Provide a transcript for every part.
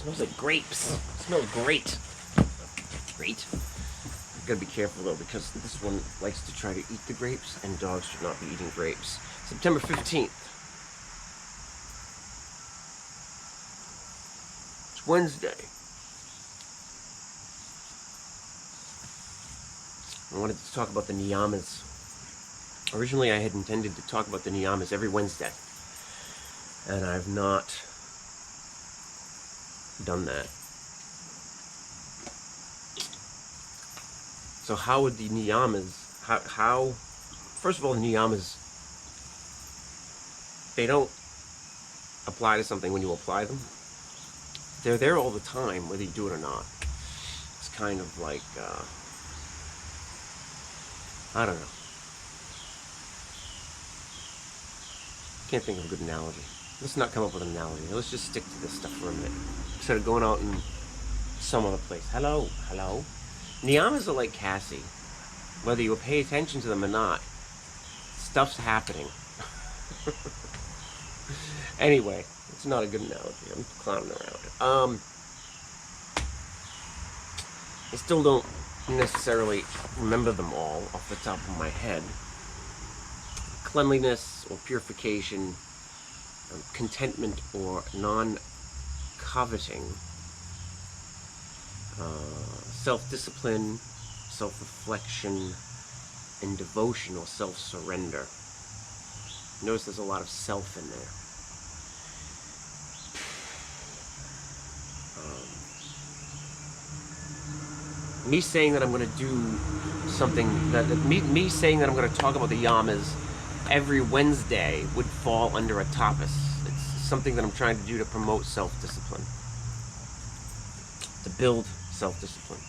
Smells like grapes. Smells great. Great. Gotta be careful though, because this one likes to try to eat the grapes, and dogs should not be eating grapes. September 15th. It's Wednesday. I wanted to talk about the niyamas. Originally, I had intended to talk about the niyamas every Wednesday, and I've not done that. So how would the niyamas, how first of all, the niyamas, they don't apply to something when you apply them. They're there all the time, whether you do it or not. It's kind of like, I don't know. Can't think of a good analogy. Let's not come up with an analogy. Let's just stick to this stuff for a minute. Instead of going out in some other place. Hello. Niyamas are like Cassie. Whether you pay attention to them or not, stuff's happening. Anyway, it's not a good analogy. I'm clowning around. I still don't necessarily remember them all off the top of my head. Cleanliness or purification, contentment or non-coveting, self-discipline, self-reflection, and devotion or self-surrender. Notice there's a lot of self in there. Me saying that I'm going to do something, me saying that I'm going to talk about the yamas every Wednesday would fall under a tapas. It's something that I'm trying to do to promote self-discipline, to build self-discipline.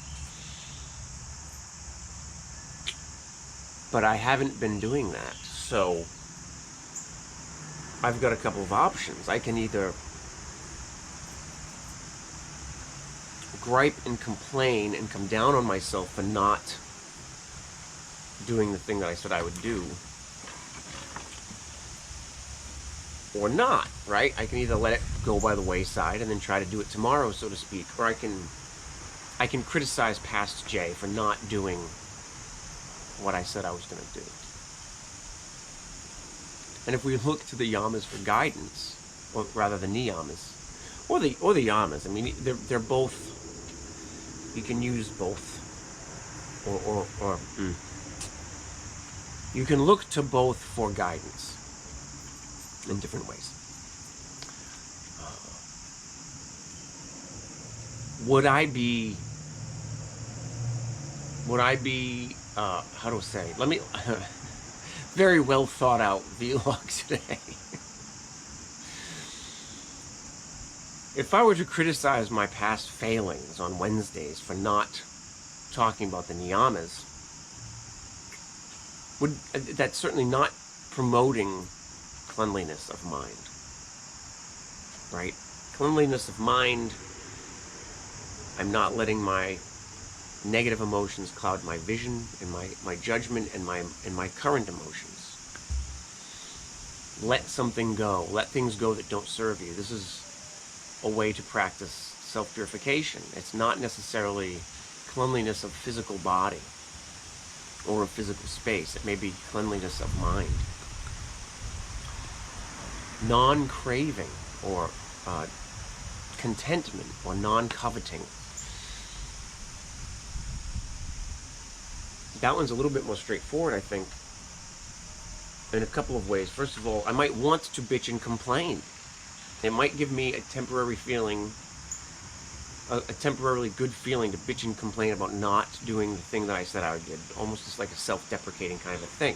But I haven't been doing that, so I've got a couple of options. I can either gripe and complain and come down on myself for not doing the thing that I said I would do, or not, right? I can either let it go by the wayside and then try to do it tomorrow, so to speak, or I can criticize past Jay for not doing what I said I was going to do. And if we look to the yamas for guidance, or rather the niyamas, or the yamas, I mean, they're both. You can use both, or you can look to both for guidance in different ways. Would I be, how do I say, let me, very well thought out vlog today. If I were to criticize my past failings on Wednesdays for not talking about the niyamas, that's certainly not promoting cleanliness of mind, right? Cleanliness of mind, I'm not letting my negative emotions cloud my vision and my judgment and my current emotions. Let something go. Let things go that don't serve you. This is a way to practice self-purification. It's not necessarily cleanliness of physical body or of physical space. It may be cleanliness of mind. Non-craving or contentment or non-coveting. That one's a little bit more straightforward, I think, in a couple of ways. First of all, I might want to bitch and complain. It might give me a temporary feeling, a temporarily good feeling to bitch and complain about not doing the thing that I said I did. Almost just like a self-deprecating kind of a thing.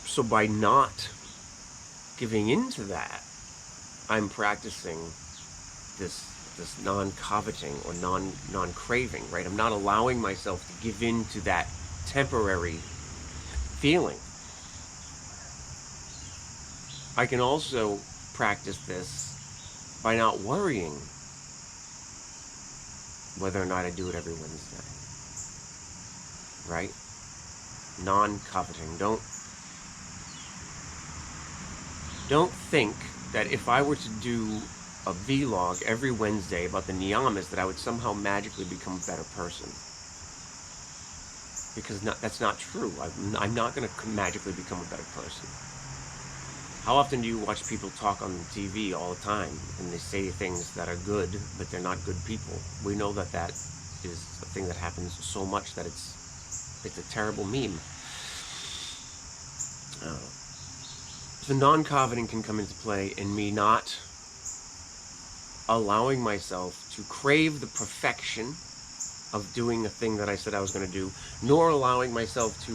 So by not giving into that, I'm practicing this non-coveting or non-craving, right? I'm not allowing myself to give in to that temporary feeling. I can also practice this by not worrying whether or not I do it every Wednesday, right? Non-coveting. Don't think that if I were to do a vlog every Wednesday about the niyamas, that I would somehow magically become a better person. Because that's not true. I'm not going to magically become a better person. How often do you watch people talk on TV all the time, and they say things that are good, but they're not good people? We know that that is a thing that happens so much that it's a terrible meme. So non-coveting can come into play in me not allowing myself to crave the perfection of doing a thing that I said I was going to do, nor allowing myself to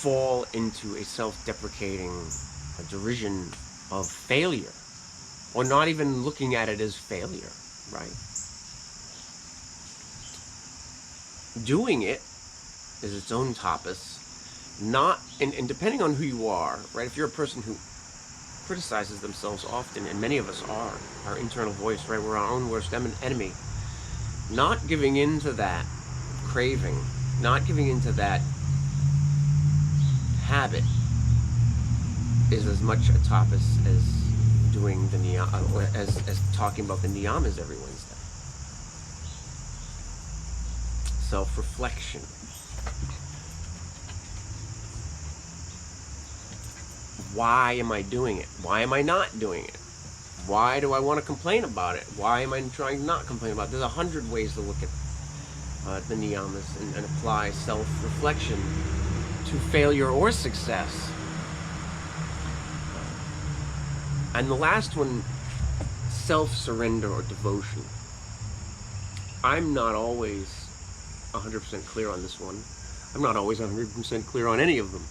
fall into a self-deprecating derision of failure, or not even looking at it as failure, right? Doing it is its own tapas, not, and depending on who you are, right? If you're a person who criticizes themselves often, and many of us are, our internal voice, right? We're our own worst enemy. Not giving into that craving, not giving into that habit is as much a tapas as doing the as talking about the niyamas every Wednesday. Self-reflection. Why am I doing it? Why am I not doing it? Why do I want to complain about it? Why am I trying to not complain about it? There's 100 ways to look at the niyamas and apply self-reflection to failure or success. And the last one, self-surrender or devotion. I'm not always 100% clear on this one. I'm not always 100% clear on any of them.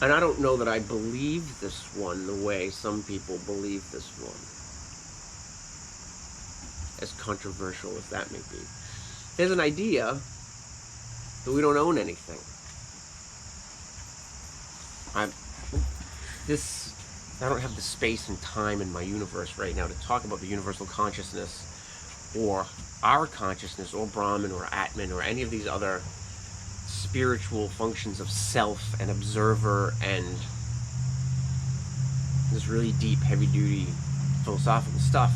And I don't know that I believe this one the way some people believe this one. As controversial as that may be. There's an idea that we don't own anything. I don't have the space and time in my universe right now to talk about the universal consciousness, or our consciousness, or Brahman, or Atman, or any of these other spiritual functions of self and observer and this really deep, heavy-duty philosophical stuff.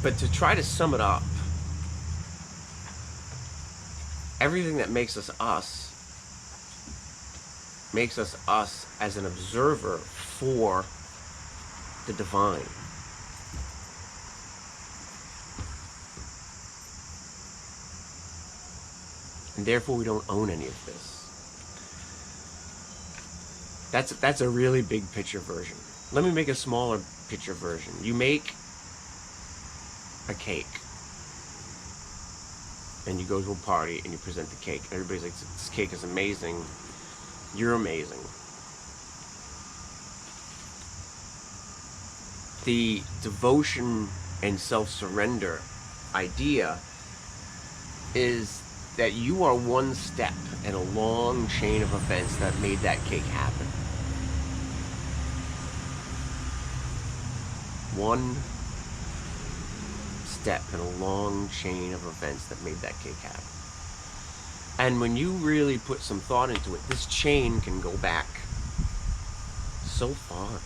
But to try to sum it up, everything that makes us us as an observer for the divine. And therefore we don't own any of this. That's a really big picture version. Let me make a smaller picture version. You make a cake, and you go to a party and you present the cake. Everybody's like, this cake is amazing. You're amazing. The devotion and self-surrender idea is that you are one step in a long chain of events that made that cake happen. One step in a long chain of events that made that cake happen. And when you really put some thought into it, this chain can go back so far.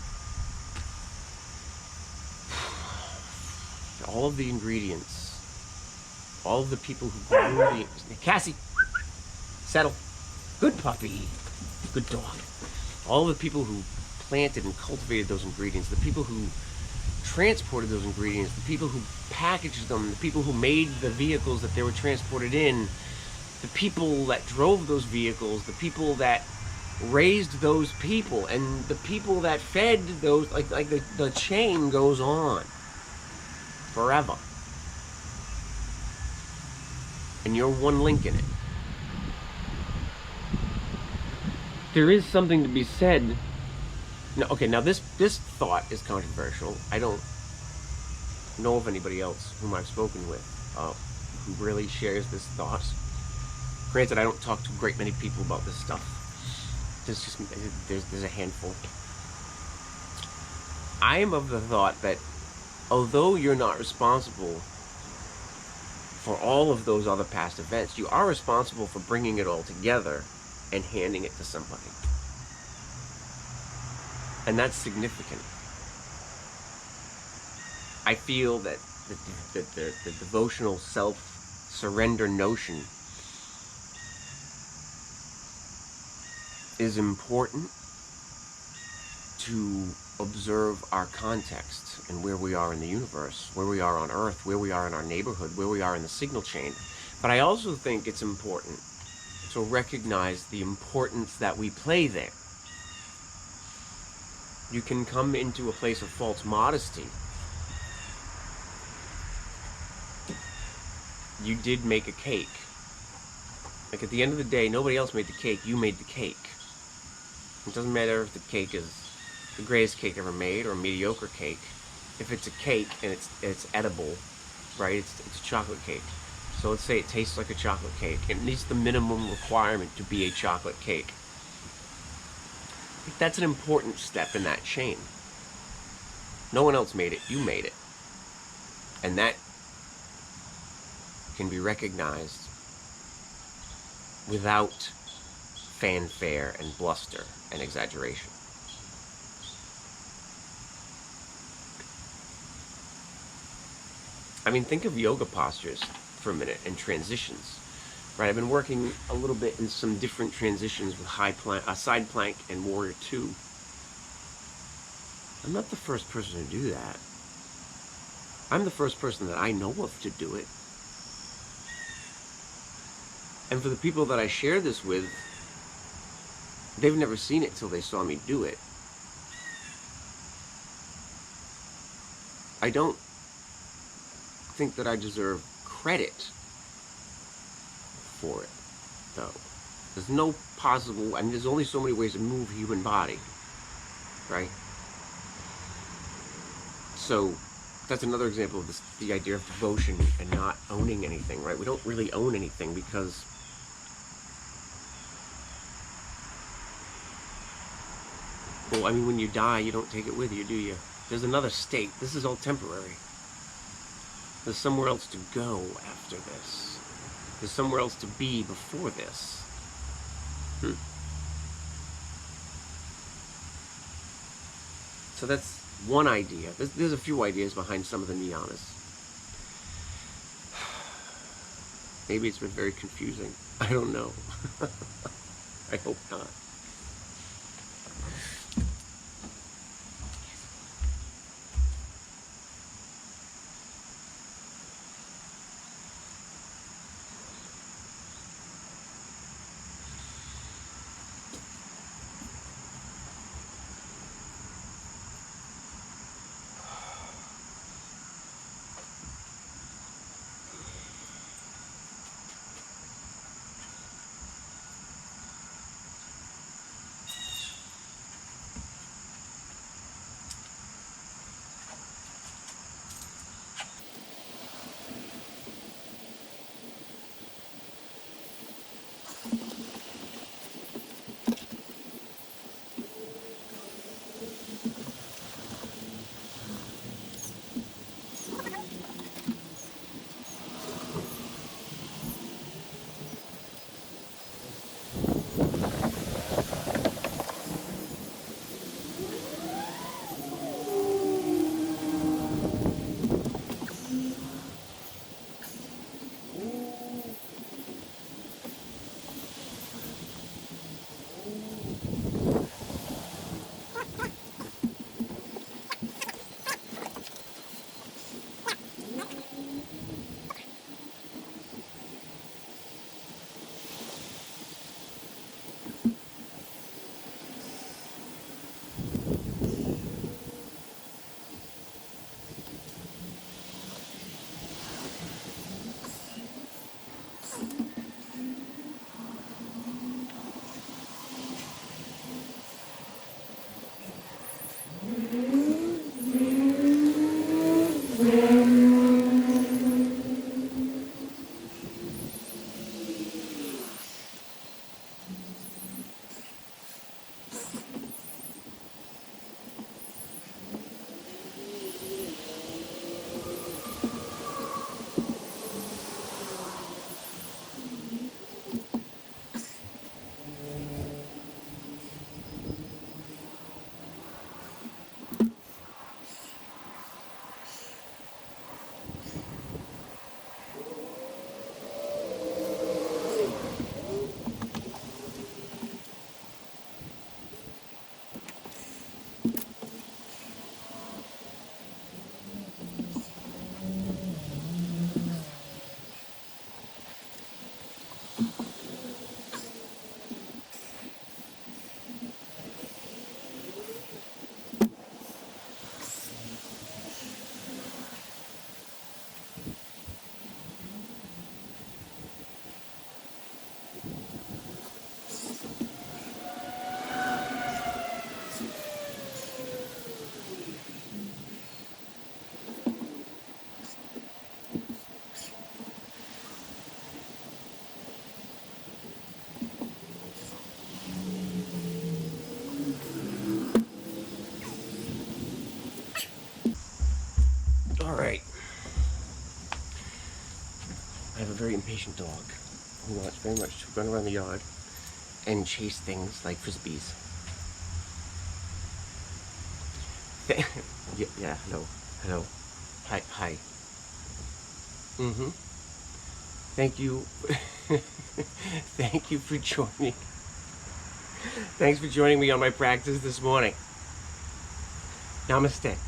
All of the ingredients, all of the people who grew the... Cassie, settle. Good puppy. Good dog. All of the people who planted and cultivated those ingredients, the people who transported those ingredients, the people who packaged them, the people who made the vehicles that they were transported in, the people that drove those vehicles, the people that raised those people, and the people that fed those, like the chain goes on forever. And you're one link in it. There is something to be said. Now this thought is controversial. I don't know of anybody else whom I've spoken with who really shares this thought. Granted, I don't talk to a great many people about this stuff. There's a handful. I am of the thought that although you're not responsible for all of those other past events, you are responsible for bringing it all together and handing it to somebody. And that's significant. I feel that the devotional self-surrender notion is important to observe our context and where we are in the universe, where we are on Earth, where we are in our neighborhood, where we are in the signal chain. But I also think it's important to recognize the importance that we play there. You can come into a place of false modesty. You did make a cake. Like, at the end of the day, nobody else made the cake, you made the cake. It doesn't matter if the cake is the greatest cake ever made or a mediocre cake. If it's a cake and it's edible, right? It's a chocolate cake. So let's say it tastes like a chocolate cake. It meets the minimum requirement to be a chocolate cake. I think that's an important step in that chain. No one else made it, you made it. And that can be recognized without fanfare and bluster and exaggeration. I mean, think of yoga postures for a minute and transitions, right? I've been working a little bit in some different transitions with side plank and warrior two. I'm not the first person to do that. I'm the first person that I know of to do it. And for the people that I share this with, they've never seen it till they saw me do it. I don't think that I deserve credit for it, though. There's no possible, I mean, there's only so many ways to move a human body, right? So that's another example of this, the idea of devotion and not owning anything, right? We don't really own anything because well, I mean, when you die, you don't take it with you, do you? There's another state. This is all temporary. There's somewhere else to go after this. There's somewhere else to be before this. So that's one idea. There's a few ideas behind some of the niyamas. Maybe it's been very confusing. I don't know. I hope not. All right. I have a very impatient dog who wants very much to run around the yard and chase things like frisbees. Yeah, hello. Hello. Hi. Mm-hmm. Thank you. Thank you for joining. Thanks for joining me on my practice this morning. Namaste.